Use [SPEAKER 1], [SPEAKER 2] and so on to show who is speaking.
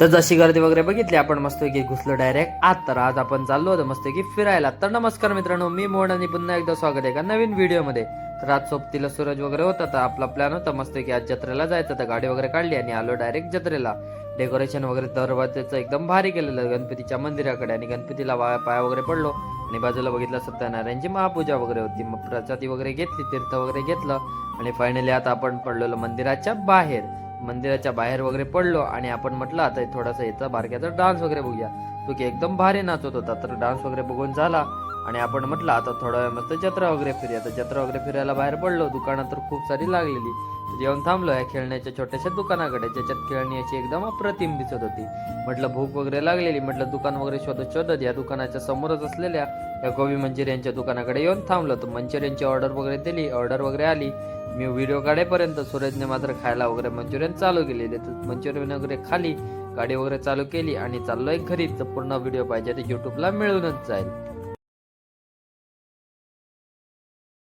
[SPEAKER 1] तर जशी गर्दी वगैरे बघितली आपण मस्तपैकी घुसलो डायरेक्ट आत. तर आज आपण चाललो होतो मस्तपैकी फिरायला. तर नमस्कार मित्रांनो, मी मोहन आणि पुन्हा एकदा स्वागत आहे का नवीन व्हिडिओ मध्ये. तर आज सोबतीला सूरज वगैरे होता, तर आपला प्लॅन होता मस्तपैकी आज जत्रेला जायचं. तर गाडी वगैरे काढली आणि आलो डायरेक्ट जत्रेला. डेकोरेशन वगैरे दरवाजाचं एकदम भारी केलेलं गणपतीच्या मंदिराकडे, आणि गणपतीला पाया वगैरे पडलो आणि बाजूला बघितलं सत्यनारायणची महापूजा वगैरे होती. मग प्रसादी वगैरे घेतली, तीर्थ वगैरे घेतलं आणि फायनली आता आपण पडलेलो मंदिराच्या बाहेर वगैरे पडलो. आणि आपण म्हटलं आता थोडासा याचा बारक्याचा डान्स वगैरे बघूया. तो की एकदम भारी नाचत होता. तर डान्स वगैरे बघून झाला आणि आपण म्हटलं आता थोडा वेळ मस्त जत्रा वगैरे फिरूया. तर जत्रा वगैरे फिरायला बाहेर पडलो. दुकानं तर खूप सारी लागलेली. येऊन थांबलो या खेळण्याच्या छोट्याशा दुकानाकडे, ज्याच्यात खेळणी अशी एकदम अप्रतिम दिसत होती. म्हटलं भूक वगैरे लागलेली, म्हटलं दुकान वगैरे शोधत शोधत या दुकानाच्या समोरच असलेल्या या गोबी मंचुरियनच्या दुकानाकडे येऊन थांबलो. तर मंचुरियनची ऑर्डर वगैरे दिली, ऑर्डर वगैरे आली. मी व्हिडिओ काढेपर्यंत सूरजने मात्र खायला वगैरे मंचुरियन चालू केलेले. तर मंचुरियन वगैरे खाली, गाडी वगैरे चालू केली आणि चाललोय घरी. तर पूर्ण व्हिडिओ पाहिजे तर युट्यूबला मिळूनच जाईल.